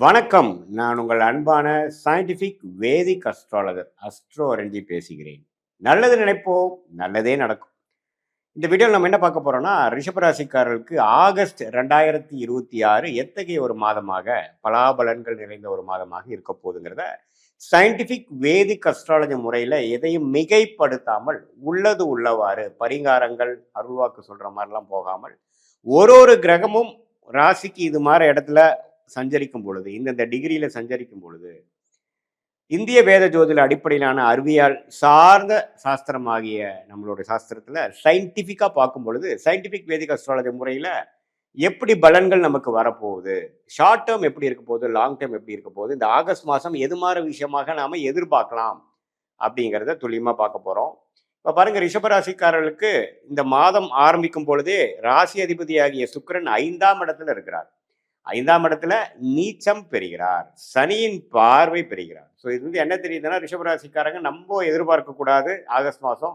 வணக்கம். நான் உங்கள் அன்பான சயின்டிஃபிக் வேதிக் அஸ்ட்ராலஜர் அஸ்ட்ரோ ரஞ்சி பேசுகிறேன். நல்லது நினைப்போம், நல்லதே நடக்கும். இந்த வீடியோவில் நம்ம என்ன பார்க்க போறோம்னா, ரிஷபராசிக்காரர்களுக்கு ஆகஸ்ட் 2026 எத்தகைய ஒரு மாதமாக பலாபலன்கள் நிறைந்த ஒரு மாதமாக இருக்க போகுதுங்கிறத சயின்டிஃபிக் வேதிக் அஸ்ட்ராலஜி முறையில் எதையும் மிகைப்படுத்தாமல் உள்ளது உள்ளவாறு பரிகாரங்கள் அருள்வாக்கு சொல்ற மாதிரிலாம் போகாமல் ஒரு ஒரு கிரகமும் ராசிக்கு இது மாதிரி இடத்துல சஞ்சரிக்கும் பொழுது இந்தந்த டிகிரியில சஞ்சரிக்கும் பொழுது இந்திய வேத ஜோதிட அடிப்படையிலான அறிவியல் சார்ந்த சாஸ்திரமாகிய நம்மளுடைய சாஸ்திரத்துல சயின்டிபிக்கா பார்க்கும் பொழுது சயின்டிபிக் வேதிக் அஸ்ட்ராலஜி முறையில எப்படி பலன்கள் நமக்கு வரப்போகுது, ஷார்ட் டேர்ம் எப்படி இருக்க போகுது, லாங் டேர்ம் எப்படி இருக்க போகுது, இந்த ஆகஸ்ட் மாதம் எது மாதிரி விஷயமாக நாம எதிர்பார்க்கலாம் அப்படிங்கிறத துல்லியமா பார்க்க போறோம். இப்ப பாருங்க, ரிஷபராசிக்காரர்களுக்கு இந்த மாதம் ஆரம்பிக்கும் பொழுதே ராசி அதிபதியாகிய சுக்கிரன் 5ஆம் இடத்துல இருக்கிறார். 5ஆம் இடத்துல நீச்சம் பெறுகிறார், சனியின் பார்வை பெறுகிறார். ஸோ இது வந்து என்ன தெரியுதுன்னா, ரிஷபராசிக்காரங்க நம்ம எதிர்பார்க்க கூடாது. ஆகஸ்ட் மாதம்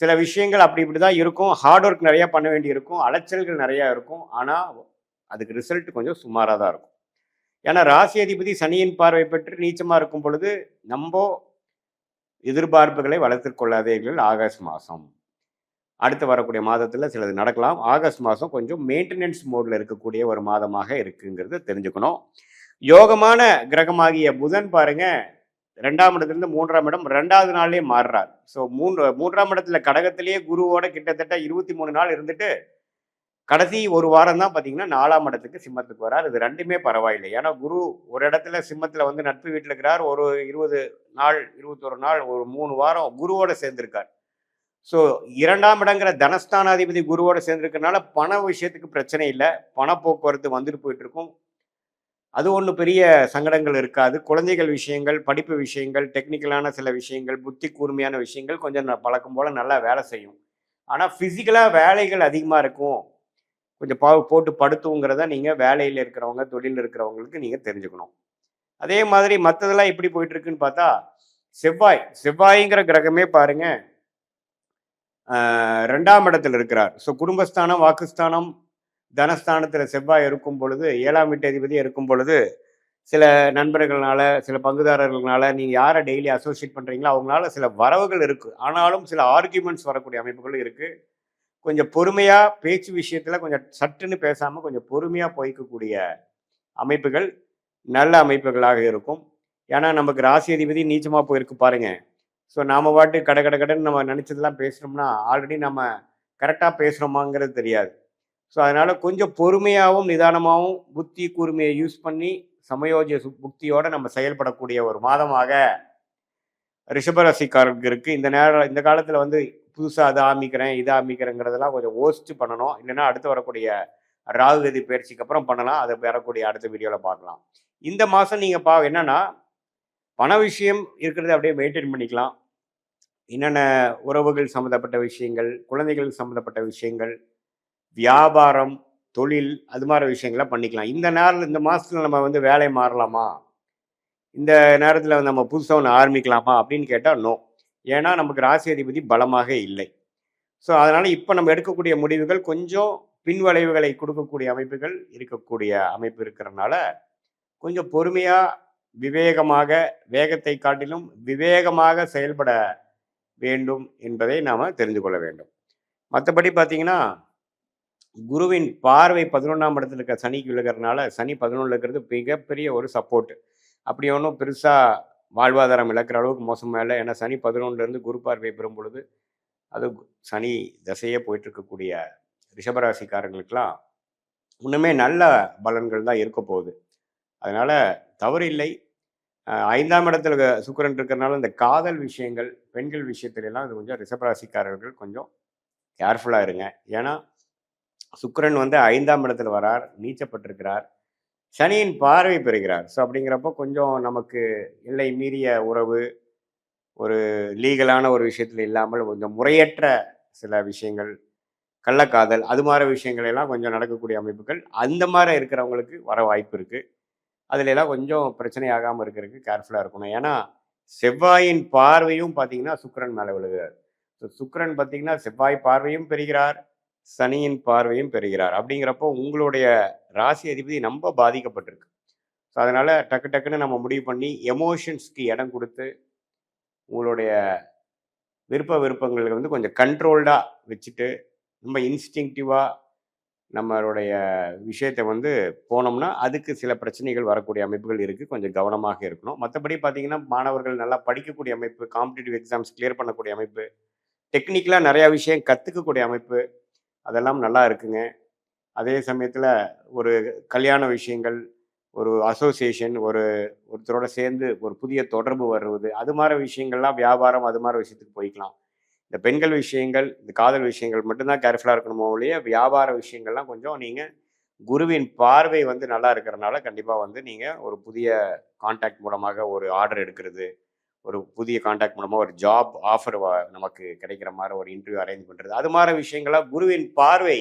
சில விஷயங்கள் அப்படி இப்படி தான் இருக்கும். ஹார்ட் ஒர்க் நிறையா பண்ண வேண்டி இருக்கும், அலைச்சல்கள் நிறையா இருக்கும். ஆனால் அதுக்கு ரிசல்ட் கொஞ்சம் சுமாராக தான் இருக்கும். ஏன்னா ராசி அதிபதி சனியின் பார்வை பெற்று நீச்சமாக இருக்கும் பொழுது நம்ம எதிர்பார்ப்புகளை வளர்த்து கொள்ளாதீர்கள். ஆகஸ்ட் மாதம் அடுத்து வரக்கூடிய மாதத்தில் சிலது நடக்கலாம். ஆகஸ்ட் மாதம் கொஞ்சம் மெயின்டெனன்ஸ் மோடில் இருக்கக்கூடிய ஒரு மாதமாக இருக்குங்கிறத தெரிஞ்சுக்கணும். யோகமான கிரகமாகிய புதன் பாருங்க, 2ஆம் இடத்துலேருந்து 3ஆம் இடம் 2வது நாள்லேயே மாறுறார். ஸோ 3ஆம் இடத்துல கடகத்திலேயே குருவோட கிட்டத்தட்ட 23 நாள் இருந்துட்டு கடைசி ஒரு வாரம் தான் பார்த்தீங்கன்னா 4ஆம் இடத்துக்கு சிம்மத்துக்கு வரார். இது ரெண்டுமே பரவாயில்லை. ஏன்னா குரு ஒரு இடத்துல சிம்மத்தில் வந்து நட்பு வீட்டில் இருக்கிறார். ஒரு 20 நாள் 21 நாள் ஒரு 3 வாரம் குருவோட சேர்ந்திருக்கார். ஸோ 2ஆம் இடங்கிற தனஸ்தானாதிபதி குருவோட சேர்ந்திருக்கிறதுனால பண விஷயத்துக்கு பிரச்சனை இல்லை. பண போக்குவரத்து வந்துட்டு போயிட்டு இருக்கும். அது ஒன்றும் பெரிய சங்கடங்கள் இருக்காது. குழந்தைகள் விஷயங்கள், படிப்பு விஷயங்கள், டெக்னிக்கலான சில விஷயங்கள், புத்தி கூர்மையான விஷயங்கள் கொஞ்சம் பழக்கம் போல் நல்லா வேலை செய்யும். ஆனால் ஃபிசிக்கலாக வேலைகள் அதிகமாக இருக்கும். கொஞ்சம் போட்டு படுத்துங்கிறத நீங்கள் வேலையில் இருக்கிறவங்க, தொழிலில் இருக்கிறவங்களுக்கு நீங்கள் தெரிஞ்சுக்கணும். அதே மாதிரி மற்றதெல்லாம் எப்படி போயிட்டு இருக்குன்னு பார்த்தா, செவ்வாய்ங்கிற கிரகமே பாருங்க 2ஆம் இடத்துல இருக்கிறார். ஸோ குடும்பஸ்தானம், வாக்குஸ்தானம், தனஸ்தானத்தில் செவ்வாய் இருக்கும் பொழுது 7ஆம் வீட்டு அதிபதி இருக்கும் பொழுது சில நண்பர்களால, சில பங்குதாரர்களால நீங்கள் யாரை டெய்லி அசோசியேட் பண்ணுறீங்களோ அவங்களால சில வரவுகள் இருக்குது. ஆனாலும் சில ஆர்கியூமெண்ட்ஸ் வரக்கூடிய அமைப்புகளும் இருக்குது. கொஞ்சம் பொறுமையாக பேச்சு விஷயத்தில் கொஞ்சம் சட்டுன்னு பேசாமல் கொஞ்சம் பொறுமையாக போய்க்கக்கூடிய அமைப்புகள் நல்ல அமைப்புகளாக இருக்கும். ஏன்னா நமக்கு ராசி அதிபதி நீச்சமாக போயிருக்கு பாருங்க. ஸோ நாம் பாட்டு கடன் நம்ம நினச்சதெல்லாம் பேசுகிறோம்னா ஆல்ரெடி நம்ம கரெக்டாக பேசுகிறோமாங்கிறது தெரியாது. ஸோ அதனால் கொஞ்சம் பொறுமையாகவும் நிதானமாகவும் புத்தி கூர்மையை யூஸ் பண்ணி சமயோஜிய புக்தியோடு நம்ம செயல்படக்கூடிய ஒரு மாதமாக ரிஷபராசிக்காரருக்கு இருக்குது. இந்த காலத்தில் வந்து புதுசாக அதை ஆரம்பிக்கிறேன் இதை ஆரம்பிக்கிறேங்கிறதெல்லாம் கொஞ்சம் யோசிச்சு பண்ணணும். இல்லைன்னா அடுத்து வரக்கூடிய ராகுகதி பயிற்சிக்கு அப்புறம் பண்ணலாம். அதை வரக்கூடிய அடுத்த வீடியோவில் பார்க்கலாம். இந்த மாதம் நீங்கள் என்னன்னா பண விஷயம் இருக்கிறத அப்படியே மெயின்டைன் பண்ணிக்கலாம். என்னென்ன உறவுகள் சம்மந்தப்பட்ட விஷயங்கள், குழந்தைகள் சம்மந்தப்பட்ட விஷயங்கள், வியாபாரம், தொழில், அது மாதிரி விஷயங்களை பண்ணிக்கலாம். இந்த மாதத்தில் நம்ம வந்து வேலை மாறலாமா, இந்த நேரத்தில் நம்ம புதுசாக ஒன்று ஆரம்பிக்கலாமா அப்படின்னு கேட்டால் நோ. ஏன்னா நமக்கு ராசி அதிபதி பலமாக இல்லை. ஸோ அதனால் இப்போ நம்ம எடுக்கக்கூடிய முடிவுகள் கொஞ்சம் பின்வளைவுகளை கொடுக்கக்கூடிய அமைப்புகள் இருக்கக்கூடிய அமைப்பு இருக்கிறதுனால கொஞ்சம் பொறுமையாக விவேகமாக, வேகத்தை காட்டிலும் விவேகமாக செயல்பட வேண்டும் என்பதை நாம் தெரிந்து கொள்ள வேண்டும். மற்றபடி பார்த்தீங்கன்னா குருவின் பார்வை 11ஆம் இடத்துல இருக்க சனிக்கு விழுகிறதுனால சனி 11 இருக்கிறது மிகப்பெரிய ஒரு சப்போர்ட். அப்படி ஒன்றும் பெருசாக வாழ்வாதாரம் இழக்கிற அளவுக்கு மோசமாக இல்லை. ஏன்னா சனி 11லேருந்து குரு பார்வை பெறும் பொழுது அது சனி தசையே போயிட்டு இருக்கக்கூடிய ரிஷபராசிக்காரங்களுக்கெல்லாம் இன்னுமே நல்ல பலன்கள் தான் இருக்க போகுது. அதனால் தவறு இல்லை. 5ஆம் இடத்துல சுக்கிரன் இருக்கிறதுனால இந்த காதல் விஷயங்கள், பெண்கள் விஷயத்துலலாம் இது கொஞ்சம் ரிஷபராசிக்காரர்கள் கொஞ்சம் கேர்ஃபுல்லாக இருங்க. ஏன்னா சுக்கிரன் வந்து 5ஆம் இடத்துல வரார், நீச்சப்பட்டிருக்கிறார், சனியின் பார்வை பெறுகிறார். ஸோ அப்படிங்கிறப்போ கொஞ்சம் நமக்கு எல்லை மீறிய உறவு, ஒரு லீகலான ஒரு விஷயத்தில் இல்லாமல் கொஞ்சம் முறையற்ற சில விஷயங்கள், கள்ளக்காதல், அது மாதிரி விஷயங்கள் எல்லாம் கொஞ்சம் நடக்கக்கூடிய அமைப்புகள் அந்த மாதிரி இருக்கிறவங்களுக்கு வர வாய்ப்பு இருக்குது. அதுல எல்லாம் கொஞ்சம் பிரச்சனை ஆகாமல் இருக்கிறதுக்கு கேர்ஃபுல்லாக இருக்கணும். ஏன்னா செவ்வாயின் பார்வையும் பார்த்தீங்கன்னா சுக்கிரன் மேலே விழுகிறார். ஸோ சுக்கிரன் பார்த்தீங்கன்னா செவ்வாய் பார்வையும் பெறுகிறார், சனியின் பார்வையும் பெறுகிறார். அப்படிங்கிறப்போ உங்களுடைய ராசி அதிபதி ரொம்ப பாதிக்கப்பட்டிருக்கு. ஸோ அதனால் டக்கு டக்குன்னு நம்ம முடிவு பண்ணி எமோஷன்ஸ்க்கு இடம் கொடுத்து உங்களுடைய விருப்பங்கள் வந்து கொஞ்சம் கண்ட்ரோல்டாக வச்சுட்டு ரொம்ப இன்ஸ்டிங்டிவாக நம்மளுடைய விஷயத்தை வந்து போனோம்னா அதுக்கு சில பிரச்சனைகள் வரக்கூடிய அமைப்புகள் இருக்குது. கொஞ்சம் கவனமாக இருக்கணும். மற்றபடி பார்த்தீங்கன்னா மாணவர்கள் நல்லா படிக்கக்கூடிய அமைப்பு, காம்படிட்டிவ் எக்ஸாம்ஸ் கிளியர் பண்ணக்கூடிய அமைப்பு, டெக்னிக்கலாக நிறையா விஷயம் கற்றுக்கக்கூடிய அமைப்பு, அதெல்லாம் நல்லா இருக்குங்க. அதே சமயத்தில் ஒரு கல்யாண விஷயங்கள், ஒரு அசோசியேஷன், ஒருத்தரோட சேர்ந்து ஒரு புதிய தொடர்பு வருவது, அது மாதிரி விஷயங்கள்லாம் வியாபாரம், அது மாதிரி விஷயத்துக்கு போய்க்கலாம். இந்த பெண்கள் விஷயங்கள், இந்த காதல் விஷயங்கள் மட்டும்தான் கேர்ஃபுல்லாக இருக்கணுமோ ஒழிய, வியாபார விஷயங்கள்லாம் கொஞ்சம் நீங்கள் குருவின் பார்வை வந்து நல்லா இருக்கிறனால கண்டிப்பாக வந்து நீங்கள் ஒரு புதிய கான்டாக்ட் மூலமாக ஒரு ஆர்டர் எடுக்கிறது, ஒரு புதிய கான்டாக்ட் மூலமாக ஒரு ஜாப் ஆஃபர் நமக்கு கிடைக்கிற மாதிரி ஒரு இன்டர்வியூ அரேஞ்ச் பண்ணுறது, அது மாதிரி விஷயங்கள்லாம் குருவின் பார்வை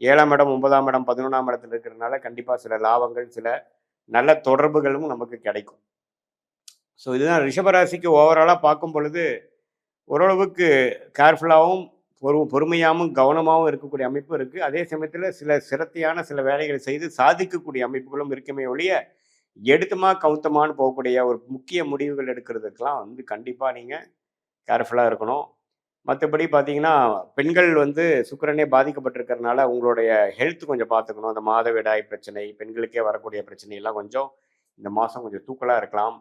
7ஆம் இடம், 9ஆம் இடம், 11ஆம் இடத்துல இருக்கிறதுனால கண்டிப்பாக சில லாபங்கள், சில நல்ல தொடர்புகளும் நமக்கு கிடைக்கும். ஸோ இதுதான் ரிஷபராசிக்கு ஓவராலாக பார்க்கும் பொழுது ஓரளவுக்கு கேர்ஃபுல்லாகவும் பொறுமையாகவும் கவனமாகவும் இருக்கக்கூடிய அமைப்பு இருக்குது. அதே சமயத்தில் சில சிரத்தையான சில வேலைகளை செய்து சாதிக்கக்கூடிய அமைப்புகளும் இருக்குமே ஒழிய, எடுத்துமா கவுத்தமான்னு போகக்கூடிய ஒரு முக்கிய முடிவுகள் எடுக்கிறதுக்கெல்லாம் வந்து கண்டிப்பாக நீங்கள் கேர்ஃபுல்லாக இருக்கணும். மற்றபடி பார்த்தீங்கன்னா பெண்கள் வந்து சுக்கிரனே பாதிக்கப்பட்டிருக்கிறதுனால உங்களுடைய ஹெல்த் கொஞ்சம் பார்த்துக்கணும். அந்த மாதவிடாய் பிரச்சனை, பெண்களுக்கே வரக்கூடிய பிரச்சனையெல்லாம் கொஞ்சம் இந்த மாதம் கொஞ்சம் தூக்கலாக இருக்கலாம்.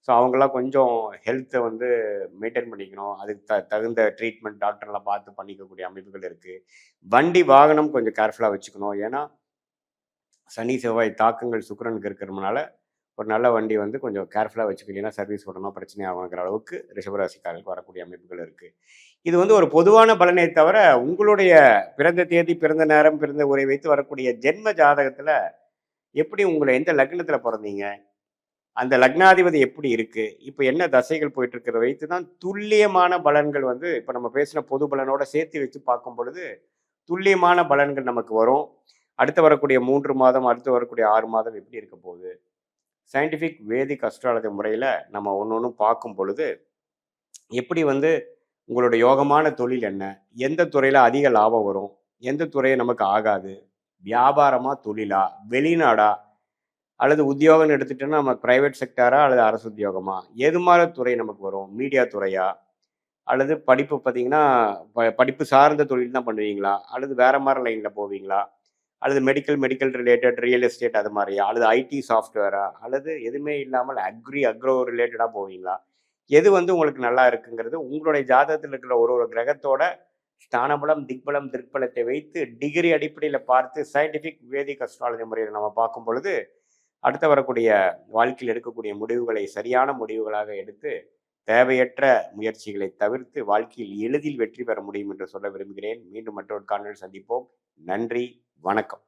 ஸோ அவங்களாம் கொஞ்சம் ஹெல்த்தை வந்து மெயின்டைன் பண்ணிக்கணும். அதுக்கு தகுந்த ட்ரீட்மெண்ட் டாக்டர்லாம் பார்த்து பண்ணிக்கக்கூடிய அமைப்புகள் இருக்குது. வண்டி வாகனம் கொஞ்சம் கேர்ஃபுல்லாக வச்சுக்கணும். ஏன்னா சனி செவ்வாய் தாக்கங்கள் சுக்கிரனுக்கு இருக்கிறதுனால ஒரு நல்ல வண்டி வந்து கொஞ்சம் கேர்ஃபுல்லாக வச்சுக்கலைன்னா சர்வீஸ் விடணும், பிரச்சனை ஆகுங்கிற அளவுக்கு ரிஷபராசிக்காரர்களுக்கு வரக்கூடிய அமைப்புகள் இருக்குது. இது வந்து ஒரு பொதுவான பலனை தவிர உங்களுடைய பிறந்த தேதி, பிறந்த நேரம், பிறந்த உரை வைத்து வரக்கூடிய ஜென்ம ஜாதகத்தில் எப்படி உங்களை எந்த லக்னத்தில் பிறந்தீங்க, அந்த லக்னாதிபதி எப்படி இருக்குது, இப்போ என்ன தசைகள் போயிட்டு இருக்கிறத வைத்து தான் துல்லியமான பலன்கள் வந்து இப்போ நம்ம பேசின பொது பலனோட சேர்த்து வச்சு பார்க்கும் பொழுது துல்லியமான பலன்கள் நமக்கு வரும். அடுத்து வரக்கூடிய 3 மாதம், அடுத்து வரக்கூடிய 6 மாதம் எப்படி இருக்க போகுது, சயின்டிஃபிக் வேதிக் அஸ்ட்ராலஜி முறையில் நம்ம ஒன்று ஒன்றும் பார்க்கும் பொழுது எப்படி வந்து உங்களோட யோகமான தொழில் என்ன, எந்த துறையில் அதிக லாபம் வரும், எந்த துறையை நமக்கு ஆகாது, வியாபாரமா தொழிலா, வெளிநாடா, அல்லது உத்தியோகம்னு எடுத்துட்டோன்னா நம்ம ப்ரைவேட் செக்டாரா அல்லது அரசு உத்தியோகமா, எது மாதிரி துறை நமக்கு வரும், மீடியா துறையா, அல்லது படிப்பு பார்த்தீங்கன்னா படிப்பு சார்ந்த தொழில் தான் பண்ணுவீங்களா, அல்லது வேற மாதிரி லைனில் போவீங்களா, அல்லது மெடிக்கல் ரிலேட்டட் ரியல் எஸ்டேட் அது மாதிரியா, அல்லது ஐடி சாஃப்ட்வேரா, அல்லது எதுவுமே இல்லாமல் அக்ரோ ரிலேட்டடாக போவீங்களா, எது வந்து உங்களுக்கு நல்லா இருக்குங்கிறது உங்களுடைய ஜாதகத்தில் இருக்கிற ஒரு கிரகத்தோட ஸ்தானபலம், திக்பலம், திருப்பலத்தை வைத்து டிகிரி அடிப்படையில் பார்த்து சயின்டிஃபிக் வேதிக் அஸ்ட்ராலஜி முறையில் நம்ம பார்க்கும் பொழுது அடுத்து வரக்கூடிய வாழ்க்கையில் எடுக்கக்கூடிய முடிவுகளை சரியான முடிவுகளாக எடுத்து தேவையற்ற முயற்சிகளை தவிர்த்து வாழ்க்கையில் எளிதில் வெற்றி பெற முடியும் என்று சொல்ல விரும்புகிறேன். மீண்டும் மற்றொரு காணொளியில் சந்திப்போம். நன்றி, வணக்கம்.